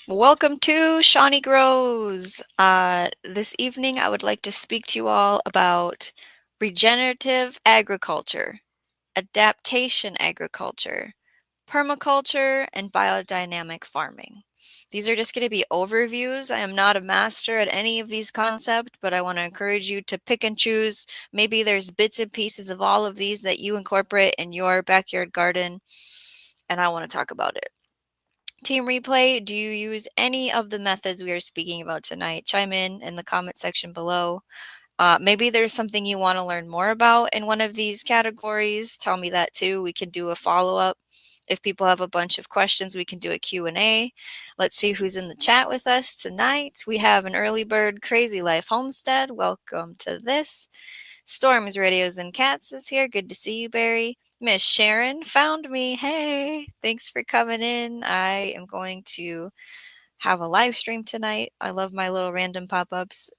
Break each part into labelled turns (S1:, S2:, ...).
S1: Welcome to Shawnee Grows. This evening, I would like to speak to you all about regenerative agriculture, adaptation agriculture, permaculture, and biodynamic farming. These are just going to be overviews. I am not a master at any of these concepts, but I want to encourage you to pick and choose. Maybe there's bits and pieces of all of these that you incorporate in your backyard garden, and I want to talk about it. Team Replay, do you use any of the methods we are speaking about tonight? Chime in the comment section below. Maybe there's something you want to learn more about in one of these categories. Tell me that too. We can do a follow-up. If people have a bunch of questions, we can do a Q&A. Let's see who's in the chat with us tonight. We have an early bird Crazy Life Homestead. Welcome to this. Storms, Radios, and Cats is here. Good to see you, Barry. Miss Sharon found me. Hey, thanks for coming in. I am going to have a live stream tonight. I love my little random pop-ups.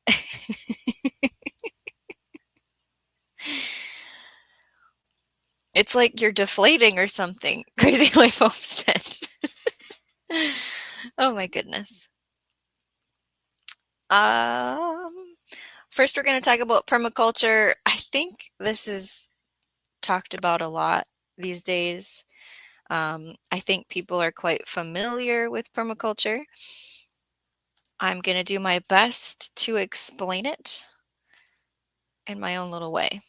S1: It's like you're deflating or something. Crazy Life Homestead. Oh my goodness. First we're going to talk about permaculture. I think this is talked about a lot these days. I think people are quite familiar with permaculture. I'm going to do my best to explain it in my own little way.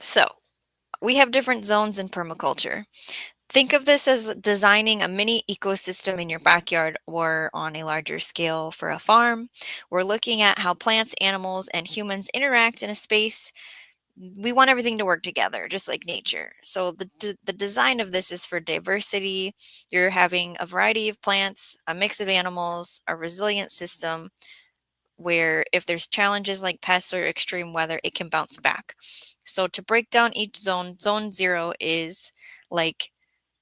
S1: So, we have different zones in permaculture. Think of this as designing a mini ecosystem in your backyard or on a larger scale for a farm. We're looking at how plants, animals, and humans interact in a space. We want everything to work together, just like nature. So the design of this is for diversity. You're having a variety of plants, a mix of animals, a resilient system where if there's challenges like pests or extreme weather, it can bounce back. So to break down each zone, zone 0 is like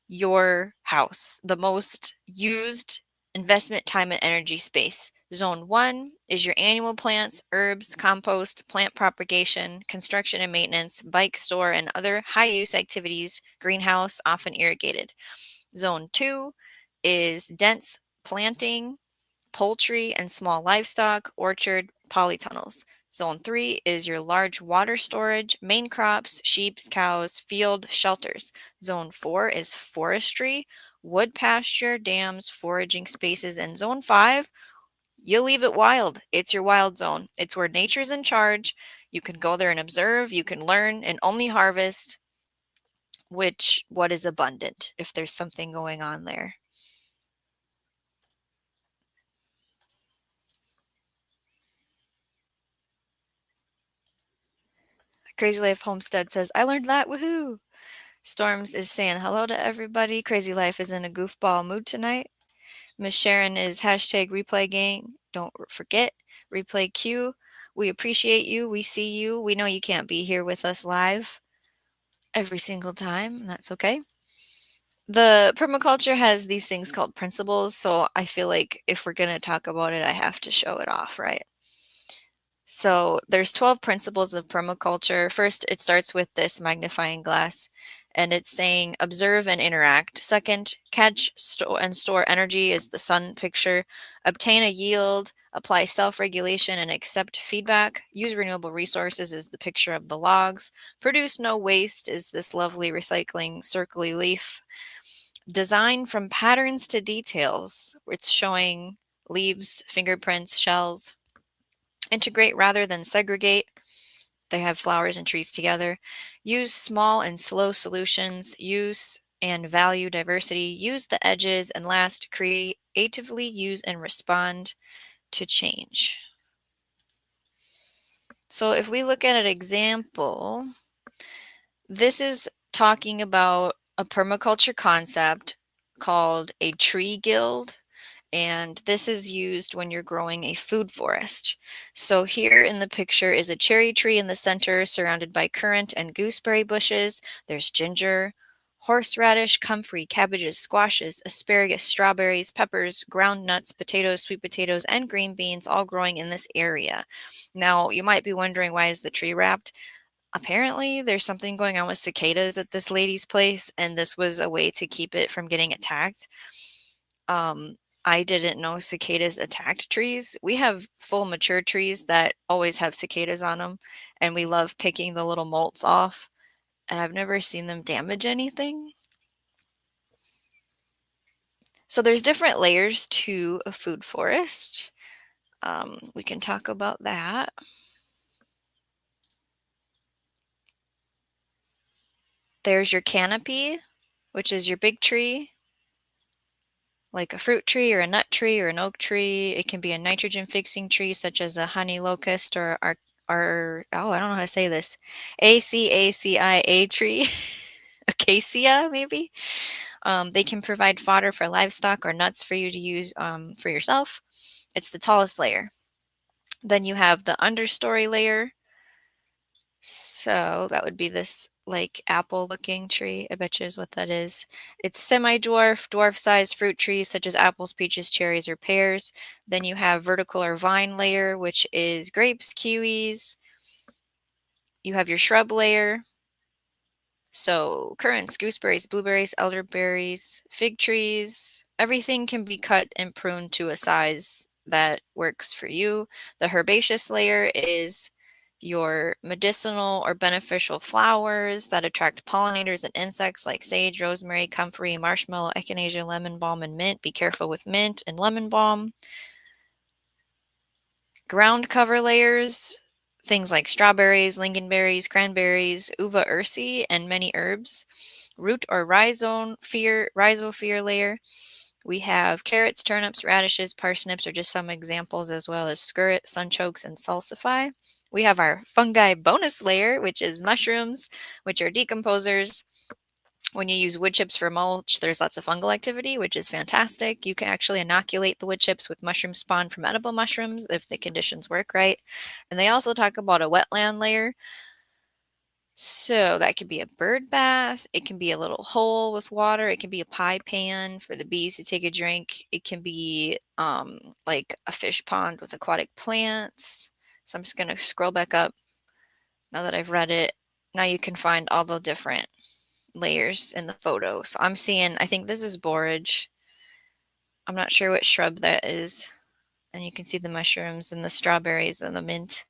S1: your house, the most used investment time and energy space. Zone 1 is your annual plants, herbs, compost, plant propagation, construction and maintenance, bike store, and other high-use activities, greenhouse, often irrigated. Zone 2 is dense planting, poultry and small livestock, orchard, polytunnels. Zone 3 is your large water storage, main crops, sheep, cows, field, shelters. Zone 4 is forestry, wood pasture, dams, foraging spaces. And Zone 5, you'll leave it wild. It's your wild zone. It's where nature's in charge. You can go there and observe, you can learn and only harvest what is abundant if there's something going on there. Crazy Life Homestead says, I learned that, woohoo! Storms is saying hello to everybody. Crazy Life is in a goofball mood tonight. Miss Sharon is hashtag replay gang. Don't forget, replay Q. We appreciate you. We see you. We know you can't be here with us live every single time. That's okay. The permaculture has these things called principles, so I feel like if we're going to talk about it, I have to show it off, right? So there's 12 principles of permaculture. First, it starts with this magnifying glass, and it's saying observe and interact. Second, catch, store energy is the sun picture. Obtain a yield, apply self-regulation, and accept feedback. Use renewable resources is the picture of the logs. Produce no waste is this lovely recycling circly leaf. Design from patterns to details. It's showing leaves, fingerprints, shells. Integrate rather than segregate. They have flowers and trees together. Use small and slow solutions. Use and value diversity. Use the edges. And last, creatively use and respond to change. So if we look at an example, this is talking about a permaculture concept called a tree guild. And this is used when you're growing a food forest. So here in the picture is a cherry tree in the center surrounded by currant and gooseberry bushes. There's ginger, horseradish, comfrey, cabbages, squashes, asparagus, strawberries, peppers, ground nuts, potatoes, sweet potatoes, and green beans all growing in this area. Now, you might be wondering, why is the tree wrapped? Apparently, there's something going on with cicadas at this lady's place, and this was a way to keep it from getting attacked. Um, I didn't know cicadas attacked trees. We have full mature trees that always have cicadas on them, and we love picking the little molts off, and I've never seen them damage anything. So there's different layers to a food forest. We can talk about that. There's your canopy, which is your big tree, like a fruit tree or a nut tree or an oak tree. It can be a nitrogen fixing tree such as a honey locust or oh, I don't know how to say this, Acacia tree, acacia maybe. They can provide fodder for livestock or nuts for you to use for yourself. It's the tallest layer. Then you have the understory layer. So that would be this like apple looking tree. I bet you is what that is. It's semi-dwarf, dwarf-sized fruit trees such as apples, peaches, cherries, or pears. Then you have vertical or vine layer, which is grapes, kiwis. You have your shrub layer. So currants, gooseberries, blueberries, elderberries, fig trees, everything can be cut and pruned to a size that works for you. The herbaceous layer is your medicinal or beneficial flowers that attract pollinators and insects like sage, rosemary, comfrey, marshmallow, echinacea, lemon balm, and mint. Be careful with mint and lemon balm. Ground cover layers, things like strawberries, lingonberries, cranberries, uva ursi, and many herbs. Root or rhizophyre layer. We have carrots, turnips, radishes, parsnips are just some examples, as well as skirret, sunchokes, and salsify. We have our fungi bonus layer, which is mushrooms, which are decomposers. When you use wood chips for mulch, there's lots of fungal activity, which is fantastic. You can actually inoculate the wood chips with mushroom spawn from edible mushrooms if the conditions work right. And they also talk about a wetland layer. So that could be a bird bath. It can be a little hole with water. It can be a pie pan for the bees to take a drink. It can be like a fish pond with aquatic plants. So I'm just going to scroll back up now that I've read it. Now you can find all the different layers in the photo. So I'm seeing, I think this is borage. I'm not sure what shrub that is. And you can see the mushrooms and the strawberries and the mint.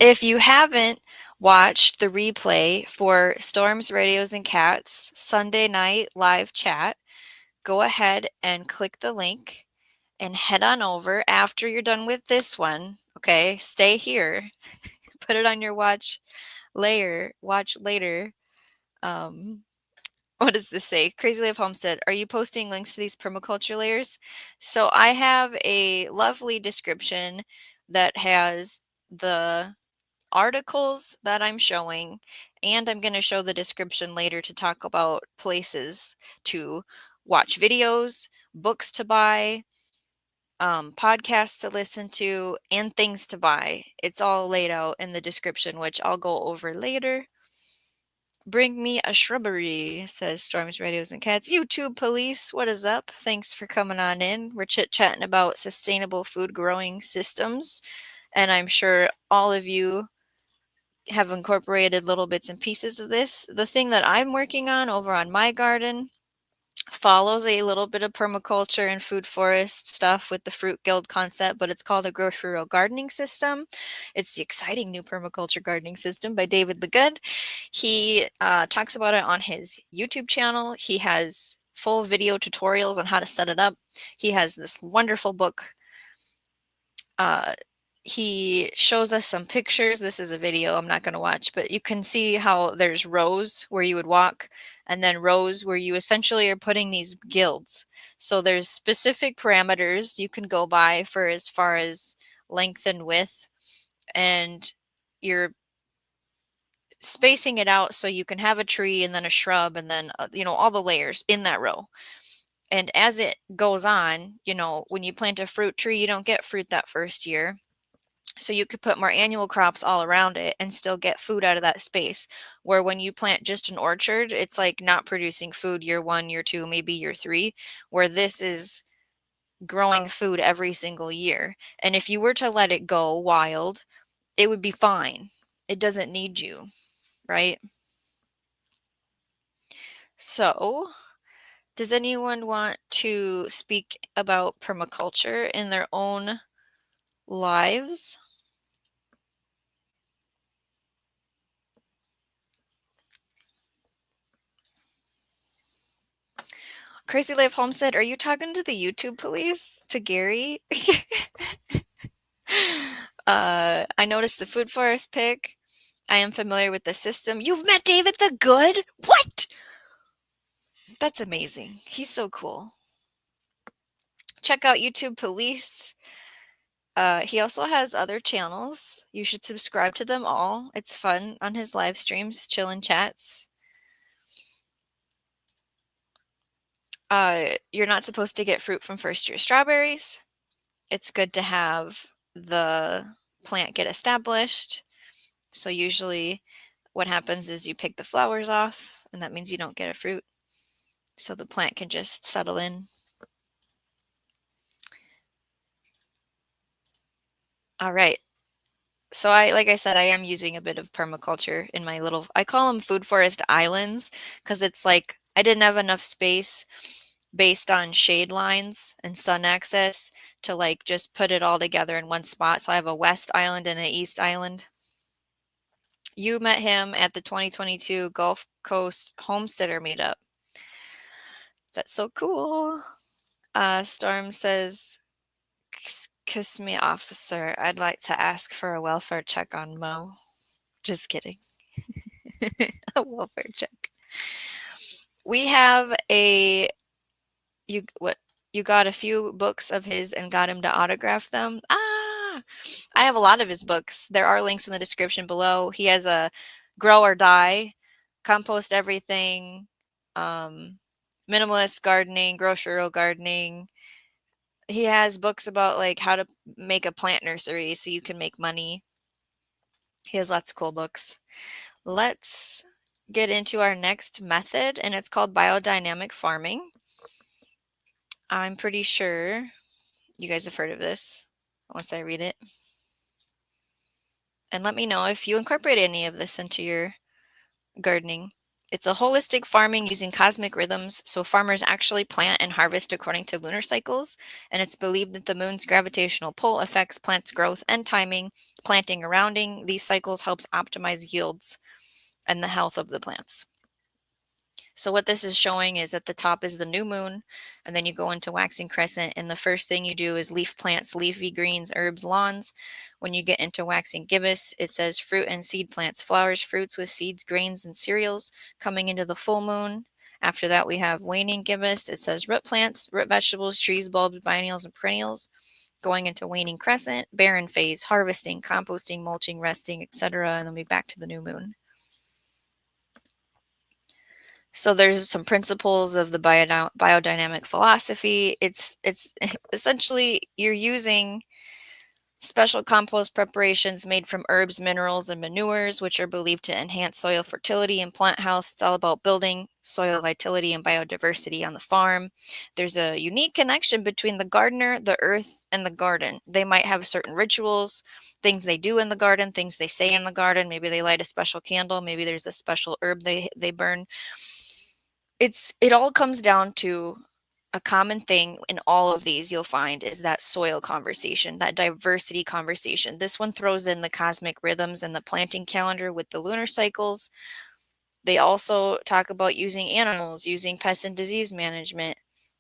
S1: If you haven't watched the replay for Storms, Radios, and Cats Sunday night live chat, go ahead and click the link and head on over after you're done with this one. Okay, stay here. Put it on your watch later. What does this say? Crazy Life Homestead. Are you posting links to these permaculture layers? So I have a lovely description that has the articles that I'm showing, and I'm going to show the description later to talk about places to watch videos, books to buy, podcasts to listen to, and things to buy. It's all laid out in the description, which I'll go over later. Bring me a shrubbery, says Storms, Radios, and Cats. YouTube police, what is up? Thanks for coming on in. We're chit-chatting about sustainable food growing systems, and I'm sure all of you have incorporated little bits and pieces of this. The thing that I'm working on over on my garden follows a little bit of permaculture and food forest stuff with the fruit guild concept, but it's called a grocery row gardening system. It's the exciting new permaculture gardening system by David the Good. He talks about it on his YouTube channel. He has full video tutorials on how to set it up. He has this wonderful book. He shows us some pictures. This is a video I'm not going to watch, but you can see how there's rows where you would walk and then rows where you essentially are putting these guilds. So there's specific parameters you can go by for as far as length and width, and you're spacing it out so you can have a tree and then a shrub and then, all the layers in that row. And as it goes on, when you plant a fruit tree, you don't get fruit that first year. So you could put more annual crops all around it and still get food out of that space. Where when you plant just an orchard, it's like not producing food year 1, year 2, maybe year 3, where this is growing food every single year. And if you were to let it go wild, it would be fine. It doesn't need you, right? So, does anyone want to speak about permaculture in their own lives? Crazy Life Homestead, are you talking to the YouTube police? To Gary? I noticed the food forest pick. I am familiar with the system. You've met David the Good? What? That's amazing. He's so cool. Check out YouTube Police. He also has other channels. You should subscribe to them all. It's fun on his live streams, chillin' chats. You're not supposed to get fruit from first year strawberries. It's good to have the plant get established. So usually what happens is you pick the flowers off, and that means you don't get a fruit. So the plant can just settle in. All right. So like I said, I am using a bit of permaculture in my little, I call them food forest islands, because it's like I didn't have enough space based on shade lines and sun access to like just put it all together in one spot. So I have a west island and an east island. You met him at the 2022 Gulf Coast Homesteader meetup. That's so cool. Storm says, "Kiss me, officer. I'd like to ask for a welfare check on Mo." Just kidding. A welfare check. We have you got a few books of his and got him to autograph them. I have a lot of his books. There are links in the description below. He has a Grow or Die, Compost Everything, Minimalist Gardening, Grocery Gardening. He has books about like how to make a plant nursery so you can make money. He has lots of cool books. Let's get into our next method, and it's called biodynamic farming. I'm pretty sure you guys have heard of this once I read it. And let me know if you incorporate any of this into your gardening. It's a holistic farming using cosmic rhythms, so farmers actually plant and harvest according to lunar cycles, and it's believed that the moon's gravitational pull affects plants' growth and timing. Planting around these cycles helps optimize yields and the health of the plants. So what this is showing is at the top is the new moon, and then you go into waxing crescent, and the first thing you do is leaf plants, leafy greens, herbs, lawns. When you get into waxing gibbous, it says fruit and seed plants, flowers, fruits with seeds, grains, and cereals. Coming into the full moon, after that we have waning gibbous. It says root plants, root vegetables, trees, bulbs, biennials, and perennials. Going into waning crescent, barren phase, harvesting, composting, mulching, resting, etc. And then we back to the new moon. So there's some principles of the biodynamic philosophy. It's essentially you're using special compost preparations made from herbs, minerals, and manures, which are believed to enhance soil fertility and plant health. It's all about building soil vitality and biodiversity on the farm. There's a unique connection between the gardener, the earth, and the garden. They might have certain rituals, things they do in the garden, things they say in the garden. Maybe they light a special candle. Maybe there's a special herb they burn. It all comes down to a common thing in all of these you'll find is that soil conversation, that diversity conversation. This one throws in the cosmic rhythms and the planting calendar with the lunar cycles. They also talk about using animals, using pest and disease management,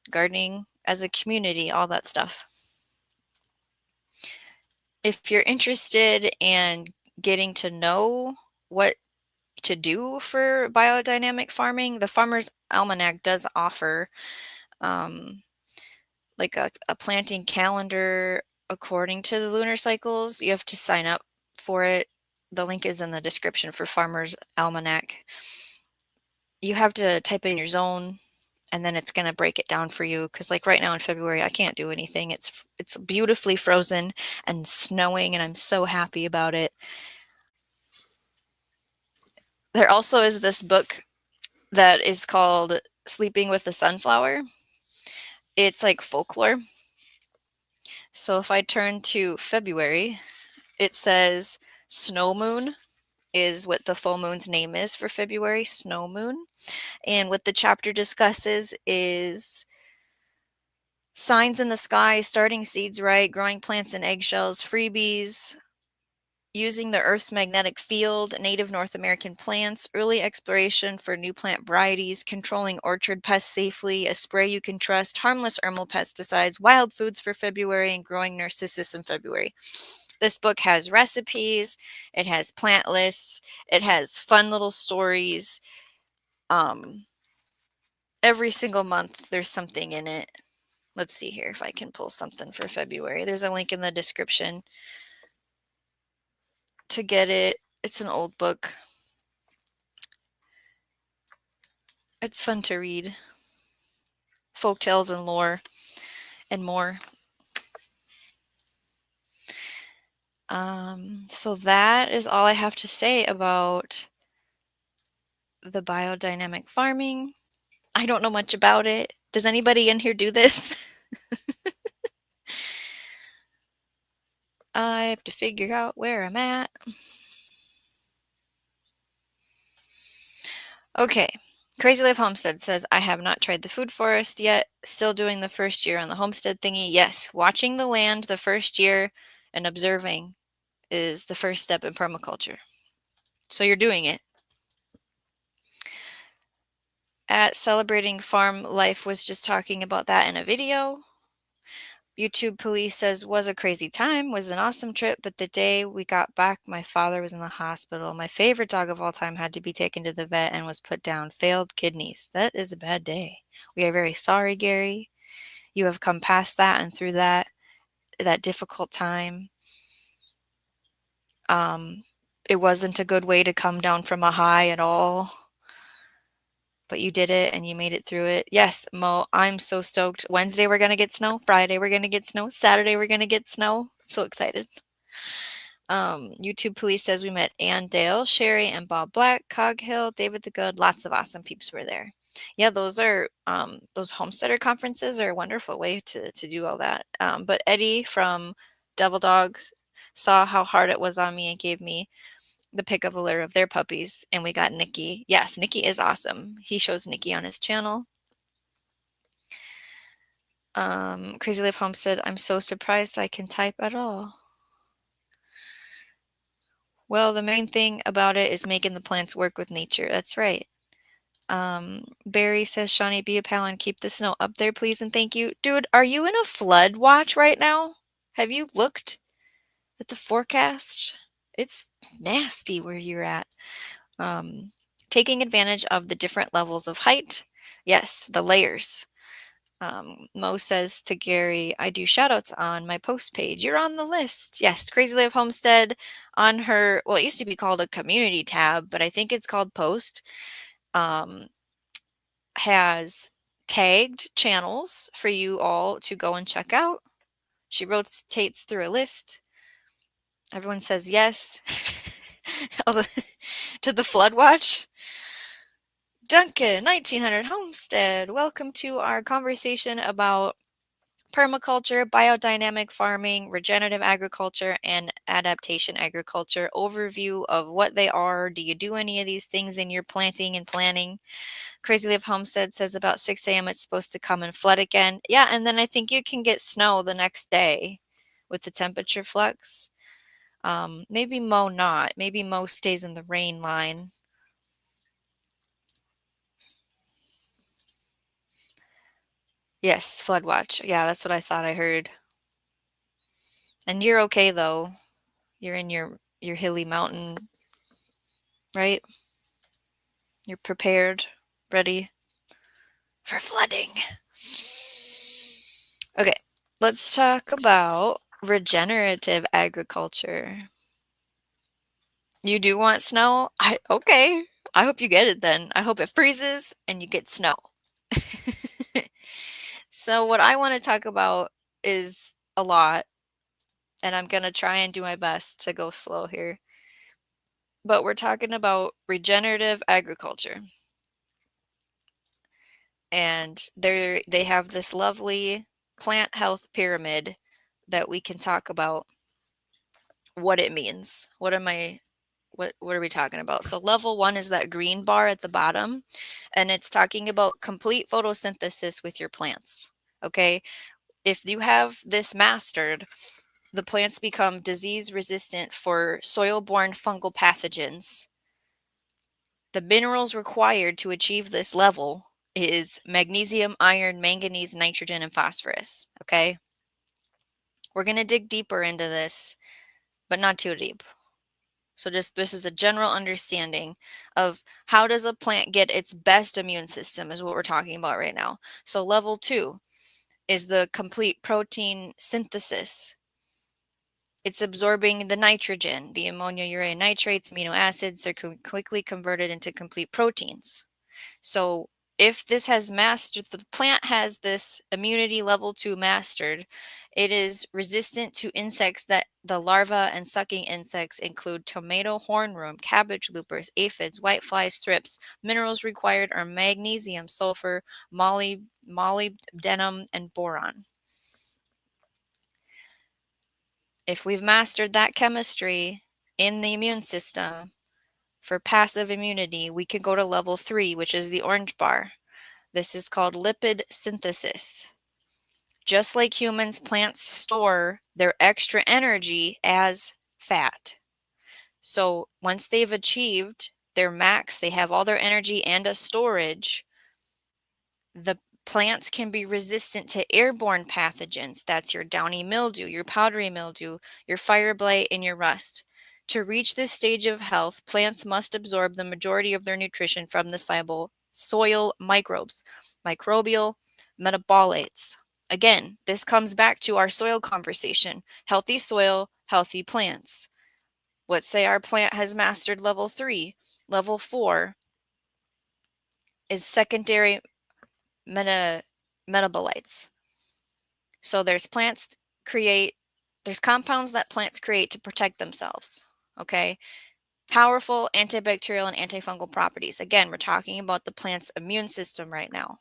S1: gardening as a community, all that stuff. If you're interested in getting to know what to do for biodynamic farming, the Farmer's Almanac does offer like a planting calendar according to the lunar cycles. You have to sign up for it. The link is in the description for Farmer's Almanac. You have to type in your zone. and then it's going to break it down for you, because like right now in February I can't do anything. It's beautifully frozen and snowing, and I'm so happy about it. There also is this book that is called Sleeping with the Sunflower. It's like folklore. So if I turn to February, it says Snow Moon is what the full moon's name is for February, Snow Moon. And what the chapter discusses is signs in the sky, starting seeds right, growing plants in eggshells, freebies, using the Earth's magnetic field, native North American plants, early exploration for new plant varieties, controlling orchard pests safely, a spray you can trust, harmless herbal pesticides, wild foods for February, and growing narcissus in February. This book has recipes, it has plant lists, it has fun little stories. Every single month there's something in it. Let's see here if I can pull something for February. There's a link in the description to get it. It's an old book. It's fun to read. Folk tales and lore and more. So that is all I have to say about the biodynamic farming. I don't know much about it. Does anybody in here do this? I have to figure out where I'm at. Okay. Crazy Life Homestead says, I have not tried the food forest yet. Still doing the first year on the homestead thingy. Yes, watching the land the first year and observing is the first step in permaculture. So you're doing it. At Celebrating Farm Life was just talking about that in a video. YouTube Police says, was a crazy time, was an awesome trip, but the day we got back, my father was in the hospital. My favorite dog of all time had to be taken to the vet and was put down. Failed kidneys. That is a bad day. We are very sorry, Gary. You have come past that and through that difficult time. It wasn't a good way to come down from a high at all. But you did it and you made it through it. Yes, Mo, I'm so stoked. Wednesday we're going to get snow. Friday we're going to get snow. Saturday we're going to get snow. I'm so excited. YouTube Police says we met Ann Dale, Sherry, and Bob Black, Cog Hill, David the Good. Lots of awesome peeps were there. Yeah, those homesteader conferences are a wonderful way to do all that. But Eddie from Devil Dog saw how hard it was on me and gave me the pic of a litter of their puppies, and we got Nikki. Yes, Nikki is awesome. He shows Nikki on his channel. Crazy Life Homestead, I'm so surprised I can type at all. Well, the main thing about it is making the plants work with nature. That's right. Barry says, Shawnee, be a pal and keep the snow up there, please, and thank you. Dude, are you in a flood watch right now? Have you looked at the forecast? It's nasty where you're at. Taking advantage of the different levels of height. Yes, the layers. Mo says to Gary, I do shoutouts on my post page. You're on the list. Yes, Crazy Life Homestead on her, well, it used to be called a community tab, but I think it's called post, has tagged channels for you all to go and check out. She rotates through a list. Everyone says yes to the flood watch. Duncan, 1900 Homestead, welcome to our conversation about permaculture, biodynamic farming, regenerative agriculture, and adaptation agriculture. Overview of what they are. Do you do any of these things in your planting and planning? Crazy Live Homestead says about 6 a.m. it's supposed to come and flood again. Yeah, and then I think you can get snow the next day with the temperature flux. Maybe Mo not. Maybe Mo stays in the rain line. Yes, flood watch. Yeah, that's what I thought I heard. And you're okay though. You're in your hilly mountain, right? You're prepared, ready for flooding. Okay, let's talk about regenerative agriculture. You do want snow? Okay. I hope you get it then. I hope it freezes and you get snow. So what I want to talk about is a lot, and I'm going to try and do my best to go slow here. But we're talking about regenerative agriculture. And they have this lovely plant health pyramid that we can talk about what it means. What are we talking about? So level 1 is that green bar at the bottom, and it's talking about complete photosynthesis with your plants. Okay? If you have this mastered, the plants become disease resistant for soil-borne fungal pathogens. The minerals required to achieve this level is magnesium, iron, manganese, nitrogen, and phosphorus. Okay? We're going to dig deeper into this, but not too deep. So just this is a general understanding of how does a plant get its best immune system is what we're talking about right now. So level 2 is the complete protein synthesis. It's absorbing the nitrogen, the ammonia, urea nitrates, amino acids. They're quickly converted into complete proteins. So if this has mastered, the plant has this immunity level 2 mastered, it is resistant to insects that the larvae and sucking insects include tomato hornworm, cabbage loopers, aphids, whiteflies, thrips. Minerals required are magnesium, sulfur, molybdenum, and boron. If we've mastered that chemistry in the immune system for passive immunity, we can go to level 3, which is the orange bar. This is called lipid synthesis. Just like humans, plants store their extra energy as fat. So once they've achieved their max, they have all their energy and a storage, the plants can be resistant to airborne pathogens. That's your downy mildew, your powdery mildew, your fire blight, and your rust. To reach this stage of health, plants must absorb the majority of their nutrition from the soil microbes, microbial metabolites. Again, this comes back to our soil conversation. Healthy soil, healthy plants. Let's say our plant has mastered level 3. Level 4 is secondary metabolites. So there's compounds that plants create to protect themselves. Okay. Powerful antibacterial and antifungal properties. Again, we're talking about the plant's immune system right now.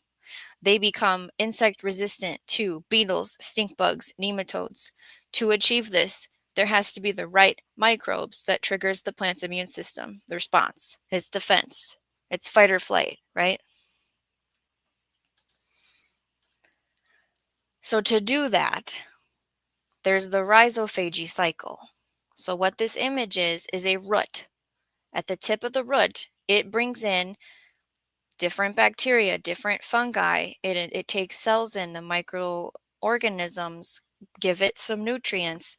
S1: They become insect resistant to beetles, stink bugs, nematodes. To achieve this, there has to be the right microbes that triggers the plant's immune system, the response, its defense, its fight or flight, right? So to do that, there's the rhizophagy cycle. So what this image is a root. At the tip of the root, it brings in different bacteria, different fungi. It takes cells in, the microorganisms, give it some nutrients.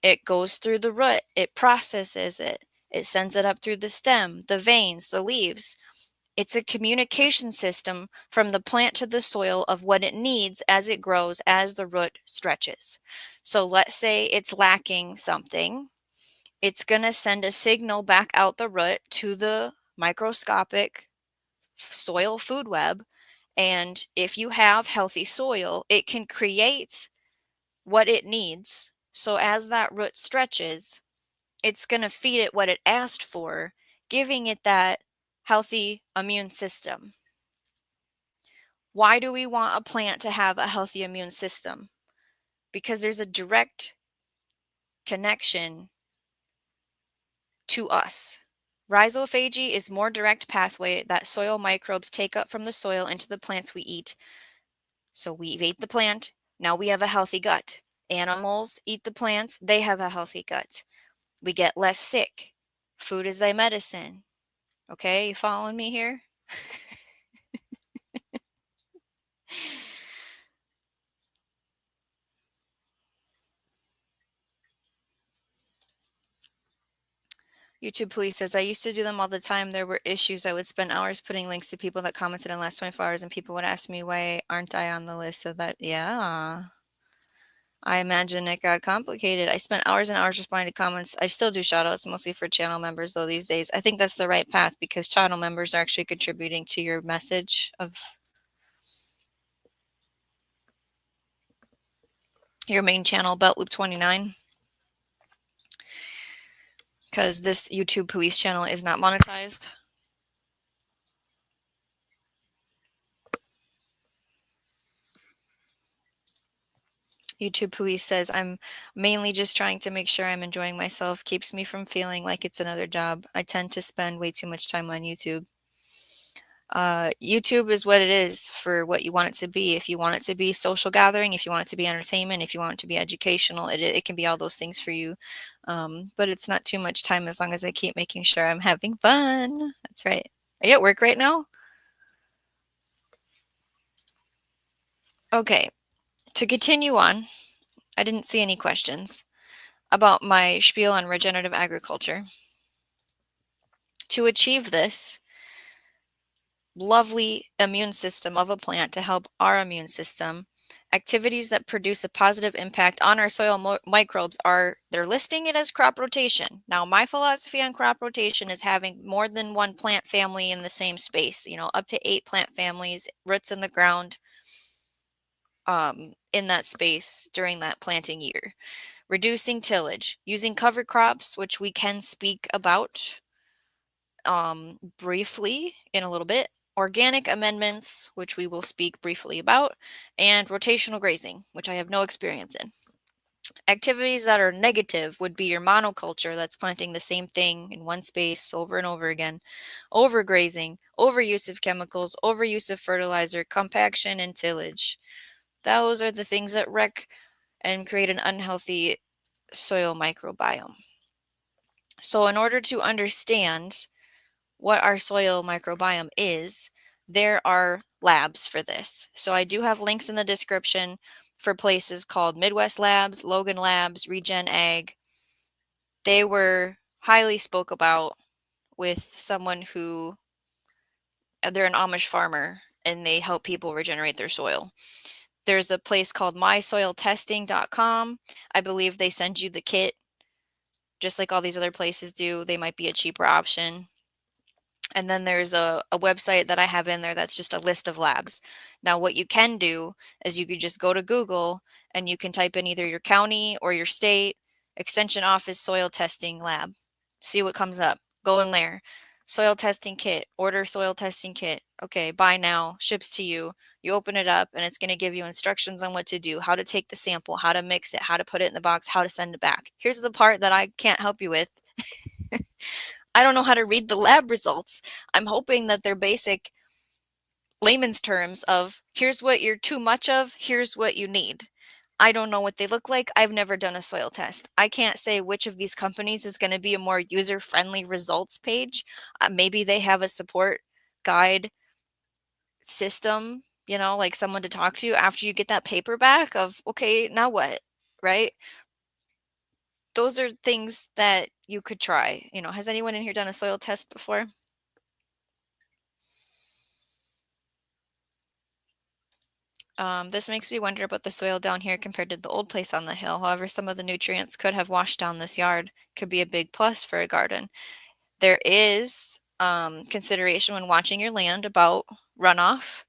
S1: It goes through the root, it processes it, it sends it up through the stem, the veins, the leaves. It's a communication system from the plant to the soil of what it needs as it grows, as the root stretches. So let's say it's lacking something. It's going to send a signal back out the root to the microscopic soil food web. And if you have healthy soil, it can create what it needs. So as that root stretches, it's going to feed it what it asked for, giving it that healthy immune system. Why do we want a plant to have a healthy immune system? Because there's a direct connection to us. Rhizophagy is more direct pathway that soil microbes take up from the soil into the plants we eat. So we've ate the plant, now we have a healthy gut. Animals eat the plants, they have a healthy gut. We get less sick. Food is thy medicine. Okay, you following me here? YouTube Police says, I used to do them all the time. There were issues. I would spend hours putting links to people that commented in the last 24 hours, and people would ask me, why aren't I on the list? So that, yeah. I imagine it got complicated. I spent hours and hours responding to comments. I still do shoutouts, mostly for channel members, though, these days. I think that's the right path because channel members are actually contributing to your message of your main channel, Belt Loop 29, because this YouTube police channel is not monetized. YouTube police says, I'm mainly just trying to make sure I'm enjoying myself, keeps me from feeling like it's another job. I tend to spend way too much time on YouTube. YouTube is what it is for what you want it to be. If you want it to be social gathering, if you want it to be entertainment, if you want it to be educational, it can be all those things for you. But it's not too much time as long as I keep making sure I'm having fun. That's right. Are you at work right now? Okay, to continue on, I didn't see any questions about my spiel on regenerative agriculture. To achieve this lovely immune system of a plant, to help our immune system, activities that produce a positive impact on our soil microbes are, they're listing it as crop rotation. Now, my philosophy on crop rotation is having more than one plant family in the same space, up to 8 plant families, roots in the ground, in that space during that planting year. Reducing tillage, using cover crops, which we can speak about briefly in a little bit, organic amendments, which we will speak briefly about, and rotational grazing, which I have no experience in. Activities that are negative would be your monoculture, that's planting the same thing in one space over and over again, overgrazing, overuse of chemicals, overuse of fertilizer, compaction, and tillage. Those are the things that wreck and create an unhealthy soil microbiome. So in order to understand what our soil microbiome is, there are labs for this. So I do have links in the description for places called Midwest Labs, Logan Labs, Regen Ag. They were highly spoke about with someone who, they're an Amish farmer and they help people regenerate their soil. There's a place called mysoiltesting.com. I believe they send you the kit just like all these other places do. They might be a cheaper option. And then there's a website that I have in there that's just a list of labs. Now, what you can do is you could just go to Google and you can type in either your county or your state extension office soil testing lab. See what comes up. Go in there. Soil testing kit. Order soil testing kit. Okay, buy now. Ships to you. You open it up and it's going to give you instructions on what to do, how to take the sample, how to mix it, how to put it in the box, how to send it back. Here's the part that I can't help you with. I don't know how to read the lab results. I'm hoping that they're basic layman's terms of here's what you're too much of, here's what you need. I don't know what they look like. I've never done a soil test. I can't say which of these companies is going to be a more user-friendly results page. Maybe they have a support guide system, like someone to talk to after you get that paper back of, okay, now what, right? Those are things that you could try. Has anyone in here done a soil test before? This makes me wonder about the soil down here compared to the old place on the hill. However, some of the nutrients could have washed down this yard. Could be a big plus for a garden. There is consideration when watching your land about runoff.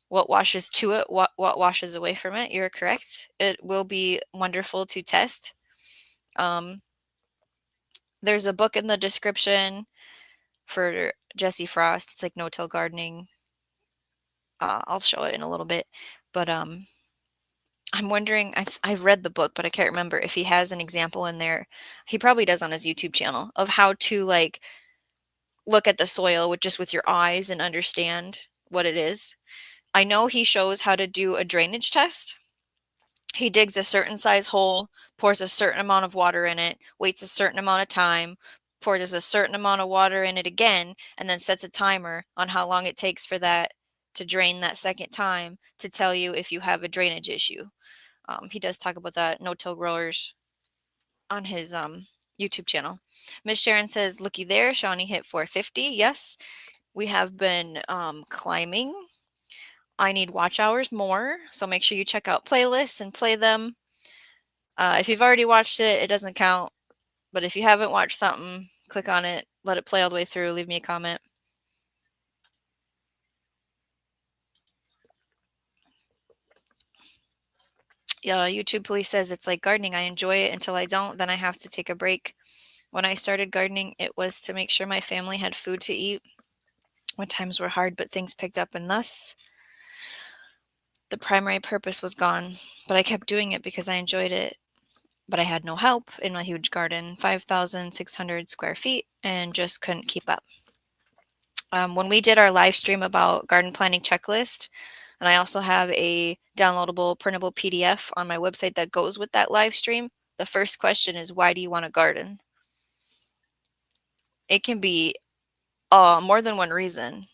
S1: What washes to it, what washes away from it. You're correct. It will be wonderful to test. There's a book in the description for Jesse Frost. It's like no-till gardening. I'll show it in a little bit, but I'm wondering, I've read the book, but I can't remember if he has an example in there. He probably does on his YouTube channel of how to like look at the soil with your eyes and understand what it is. I know he shows how to do a drainage test. He digs a certain size hole, pours a certain amount of water in it, waits a certain amount of time, pours a certain amount of water in it again, and then sets a timer on how long it takes for that to drain that second time to tell you if you have a drainage issue. He does talk about that, no-till growers, on his YouTube channel. Miss Sharon says, looky there, Shawnee hit 450. Yes, we have been climbing. I need watch hours more, so make sure you check out playlists and play them. If you've already watched it, it doesn't count. But if you haven't watched something, click on it, let it play all the way through, leave me a comment. YouTube Police says it's like gardening. I enjoy it until I don't, then I have to take a break. When I started gardening, it was to make sure my family had food to eat when times were hard, but things picked up, and thus the primary purpose was gone. But I kept doing it because I enjoyed it. But I had no help in my huge garden, 5,600 square feet, and just couldn't keep up. When we did our live stream about garden planning checklist, and I also have a downloadable printable PDF on my website that goes with that live stream, the first question is, why do you want to garden? It can be more than one reason,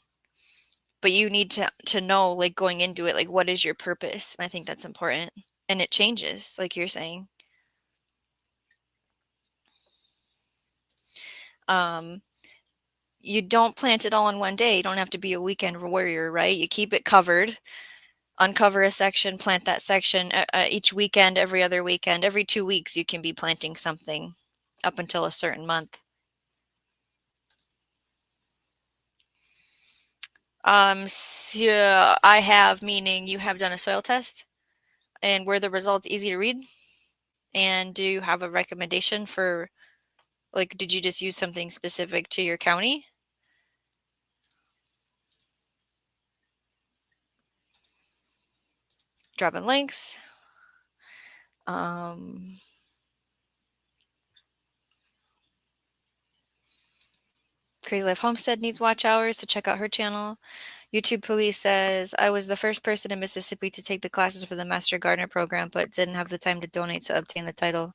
S1: but you need to know, like, going into it, like, what is your purpose? And I think that's important, and it changes, like you're saying. You don't plant it all in one day. You don't have to be a weekend warrior, right? You keep it covered, uncover a section, plant that section each weekend, every other weekend, every 2 weeks you can be planting something up until a certain month. So I have, meaning you have done a soil test, and were the results easy to read? And do you have a recommendation for, like, did you just use something specific to your county? Dropping links. Crazy Life Homestead needs watch hours, to check out her channel. YouTube Police says, I was the first person in Mississippi to take the classes for the Master Gardener program, but didn't have the time to donate to obtain the title.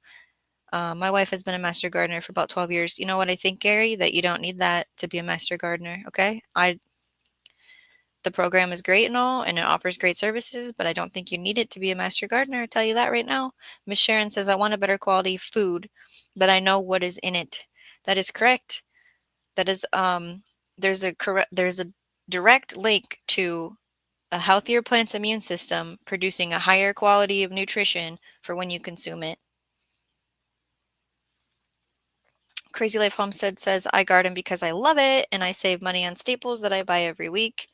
S1: My wife has been a Master Gardener for about 12 years. You know what I think, Gary? That you don't need that to be a Master Gardener, okay? The program is great and all, and it offers great services, but I don't think you need it to be a Master Gardener. I'll tell you that right now. Miss Sharon says, I want a better quality food, that I know what is in it. That is correct. That is, there's a direct link to a healthier plant's immune system producing a higher quality of nutrition for when you consume it. Crazy Life Homestead says, I garden because I love it and I save money on staples that I buy every week.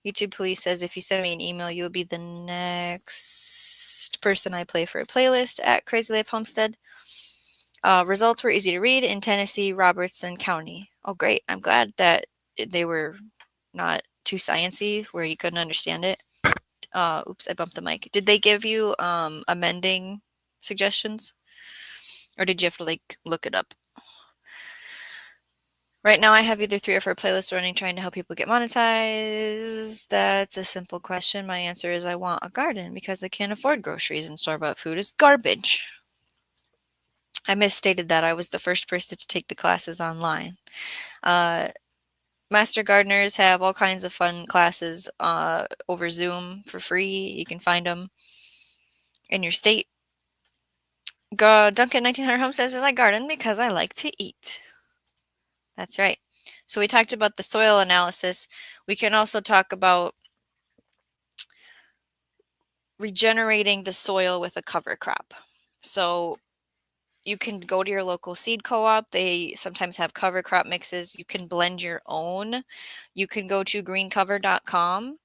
S1: YouTube Police says, if you send me an email, you'll be the next person I play for a playlist at Crazy Life Homestead. Results were easy to read in Tennessee, Robertson County. Oh, great. I'm glad that they were not too sciencey where you couldn't understand it. Oops, I bumped the mic. Did they give you amending suggestions? Or did you have to, like, look it up? Right now I have either 3 or 4 playlists running trying to help people get monetized. That's a simple question. My answer is I want a garden because I can't afford groceries, and store-bought food is garbage. I misstated that. I was the first person to take the classes online. Master Gardeners have all kinds of fun classes over Zoom for free. You can find them in your state. Duncan 1900 Homestead says, I garden because I like to eat. That's right. So we talked about the soil analysis. We can also talk about regenerating the soil with a cover crop. So you can go to your local seed co-op. They sometimes have cover crop mixes. You can blend your own. You can go to greencover.com.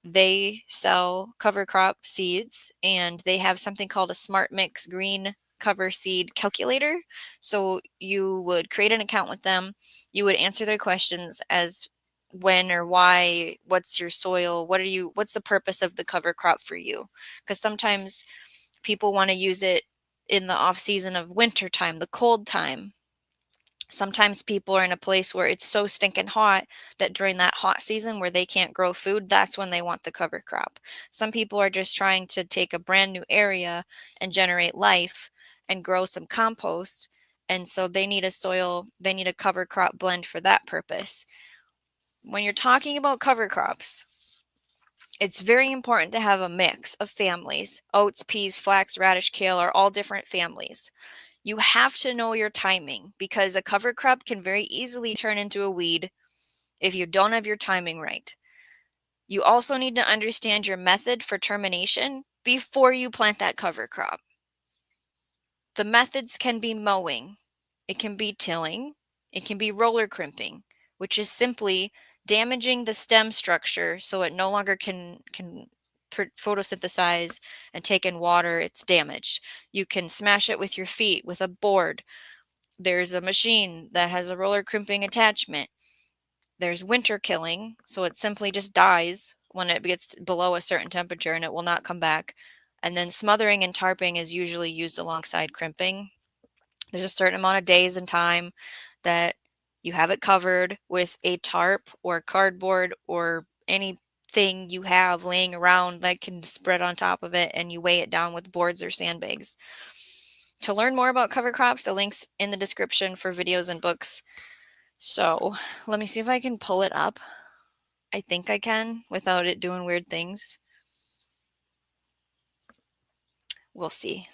S1: They sell cover crop seeds, and they have something called a Smart Mix Green Cover Seed Calculator. So you would create an account with them. You would answer their questions as when or why, what's your soil, what's the purpose of the cover crop for you? Because sometimes people want to use it in the off season of winter time, the cold time. Sometimes people are in a place where it's so stinking hot that during that hot season where they can't grow food, that's when they want the cover crop. Some people are just trying to take a brand new area and generate life and grow some compost. And so they need a cover crop blend for that purpose. When you're talking about cover crops, it's very important to have a mix of families. Oats, peas, flax, radish, kale are all different families. You have to know your timing because a cover crop can very easily turn into a weed if you don't have your timing right. You also need to understand your method for termination before you plant that cover crop. The methods can be mowing, it can be tilling, it can be roller crimping, which is simply damaging the stem structure so it no longer can photosynthesize and take in water, it's damaged. You can smash it with your feet with a board. There's a machine that has a roller crimping attachment. There's winter killing, so it simply just dies when it gets below a certain temperature and it will not come back. And then smothering and tarping is usually used alongside crimping. There's a certain amount of days and time that you have it covered with a tarp or cardboard or anything you have laying around that can spread on top of it, and you weigh it down with boards or sandbags. To learn more about cover crops, the link's in the description for videos and books. So let me see if I can pull it up. I think I can without it doing weird things. We'll see.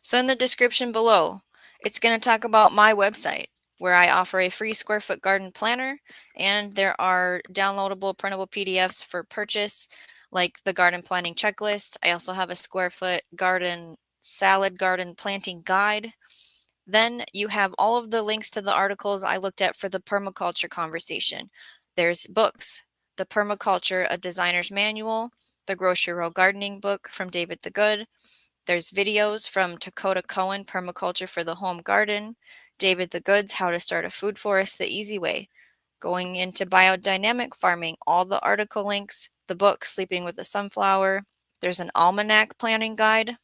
S1: So in the description below, it's going to talk about my website, where I offer a free square foot garden planner, and there are downloadable printable PDFs for purchase, like the garden planning checklist. I also have a square foot salad garden planting guide. Then you have all of the links to the articles I looked at for the permaculture conversation. There's books, the Permaculture, a Designer's Manual, the Grocery Row Gardening book from David the Good. There's videos from Takota Coen, Permaculture for the Home Garden, David the Good's How to Start a Food Forest the Easy Way, going into biodynamic farming, all the article links, the book Sleeping with the Sunflower. There's an almanac planning guide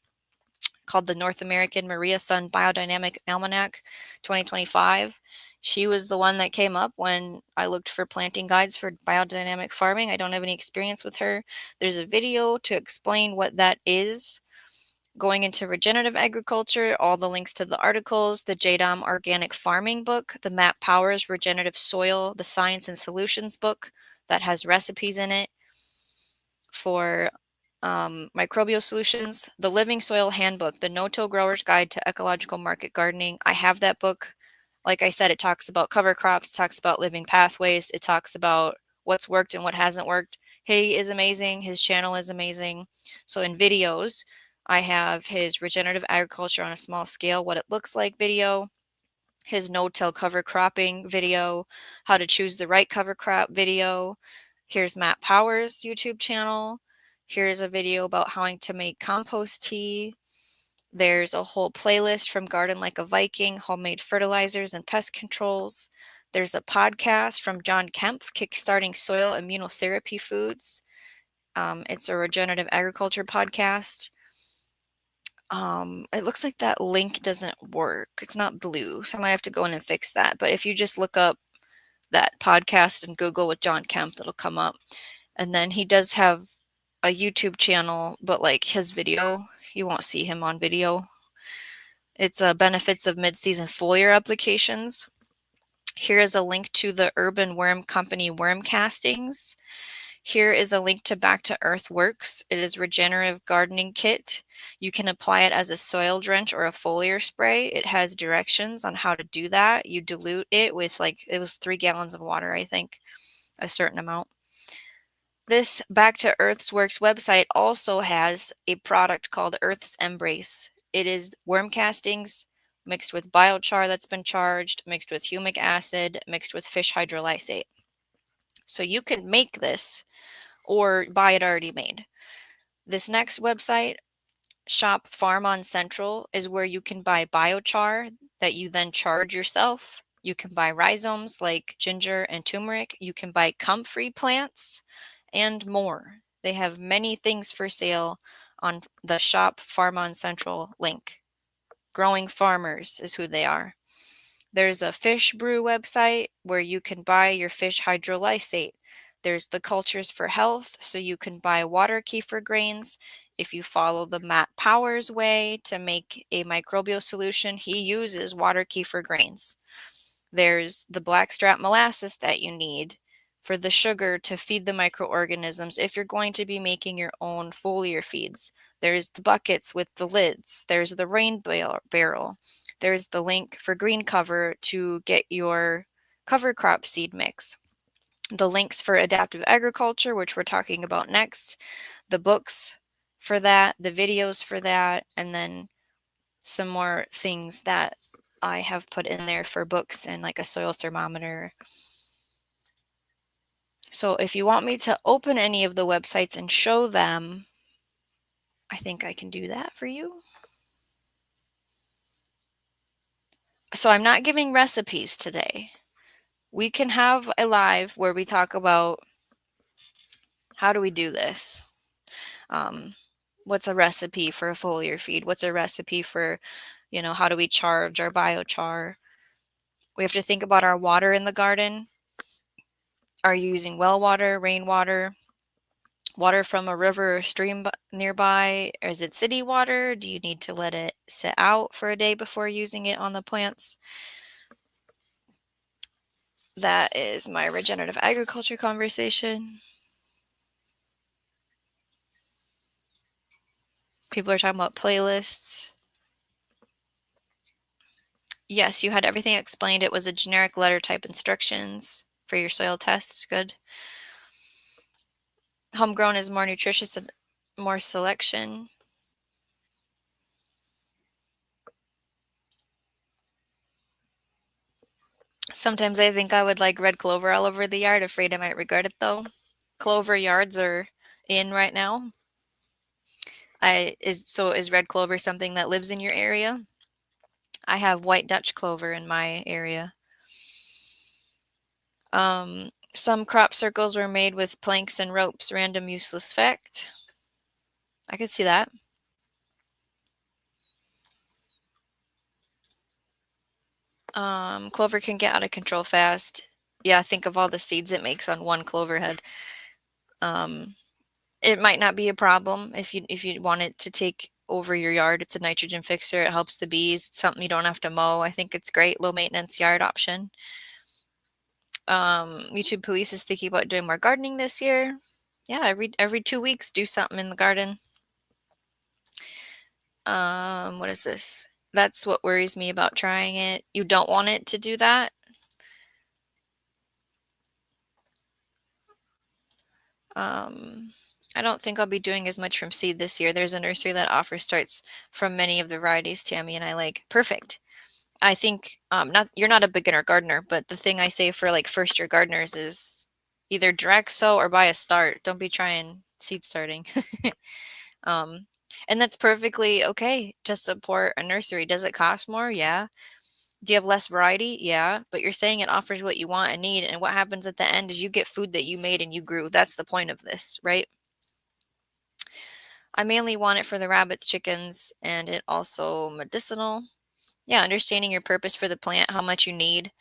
S1: called the North American Maria Thun Biodynamic Almanac 2025. She was the one that came up when I looked for planting guides for biodynamic farming. I don't have any experience with her. There's a video to explain what that is. Going into regenerative agriculture, all the links to the articles, the JADAM Organic Farming book, the Matt Powers Regenerative Soil, the Science and Solutions book that has recipes in it for microbial solutions, the Living Soil Handbook, the No-Till Grower's Guide to Ecological Market Gardening. I have that book. Like I said, it talks about cover crops, talks about living pathways, it talks about what's worked and what hasn't worked. He is amazing. His channel is amazing. So in videos, I have his regenerative agriculture on a small scale, what it looks like video, his no-till cover cropping video, how to choose the right cover crop video. Here's Matt Powers' YouTube channel. Here's a video about how to make compost tea. There's a whole playlist from Garden Like a Viking, homemade fertilizers and pest controls. There's a podcast from John Kempf, Kickstarting Soil Immunotherapy Foods. It's a regenerative agriculture podcast. It looks like that link doesn't work. It's not blue, so I might have to go in and fix that. But if you just look up that podcast and Google with John Kemp, it'll come up. And then he does have a YouTube channel, but like his video, you won't see him on video. It's benefits of mid-season foliar applications. Here is a link to the Urban Worm Company worm castings. Here is a link to Back to Earth Works. It is regenerative gardening kit. You can apply it as a soil drench or a foliar spray. It has directions on how to do that. You dilute it with it was 3 gallons of water, I think, a certain amount. This Back to Earth's Works website also has a product called Earth's Embrace. It is worm castings mixed with biochar that's been charged, mixed with humic acid, mixed with fish hydrolysate. So you can make this or buy it already made. This next website, Shop Farm on Central, is where you can buy biochar that you then charge yourself. You can buy rhizomes like ginger and turmeric. You can buy comfrey plants and more. They have many things for sale on the Shop Farm on Central link. Growing Farmers is who they are. There's a fish brew website where you can buy your fish hydrolysate. There's the Cultures for Health, so you can buy water kefir grains. If you follow the Matt Powers way to make a microbial solution, he uses water kefir grains. There's the blackstrap molasses that you need for the sugar to feed the microorganisms if you're going to be making your own foliar feeds. There's the buckets with the lids. There's the rain barrel. There's the link for green cover to get your cover crop seed mix. The links for adaptive agriculture, which we're talking about next, the books for that, the videos for that, and then some more things that I have put in there for books and like a soil thermometer. So if you want me to open any of the websites and show them, I think I can do that for you. So I'm not giving recipes today. We can have a live where we talk about how do we do this? What's a recipe for a foliar feed? What's a recipe for, how do we charge our biochar? We have to think about our water in the garden. Are you using well water, rainwater, water from a river or stream nearby? Or is it city water? Do you need to let it sit out for a day before using it on the plants? That is my regenerative agriculture conversation. People are talking about playlists. Yes, you had everything explained. It was a generic letter type instructions for your soil test. Good. Homegrown is more nutritious and more selection. Sometimes I think I would like red clover all over the yard, afraid I might regret it though. Clover yards are in right now. Is red clover something that lives in your area? I have white Dutch clover in my area. Some crop circles were made with planks and ropes. Random useless fact. I could see that. Clover can get out of control fast. Yeah, think of all the seeds it makes on one clover head. It might not be a problem if you want it to take over your yard. It's a nitrogen fixer. It helps the bees. It's something you don't have to mow. I think it's great. Low maintenance yard option. YouTube Police is thinking about doing more gardening this year. Yeah, every 2 weeks, do something in the garden. What is this? That's what worries me about trying it. You don't want it to do that. I don't think I'll be doing as much from seed this year. There's a nursery that offers starts from many of the varieties Tammy and I like. Perfect. I think you're not a beginner gardener, but the thing I say for like first year gardeners is either direct sow or buy a start. Don't be trying seed starting. And that's perfectly okay to support a nursery. Does it cost more? Yeah. Do you have less variety? Yeah. But you're saying it offers what you want and need. And what happens at the end is you get food that you made and you grew. That's the point of this, right? I mainly want it for the rabbits, chickens, and it also medicinal. Yeah, understanding your purpose for the plant, how much you need,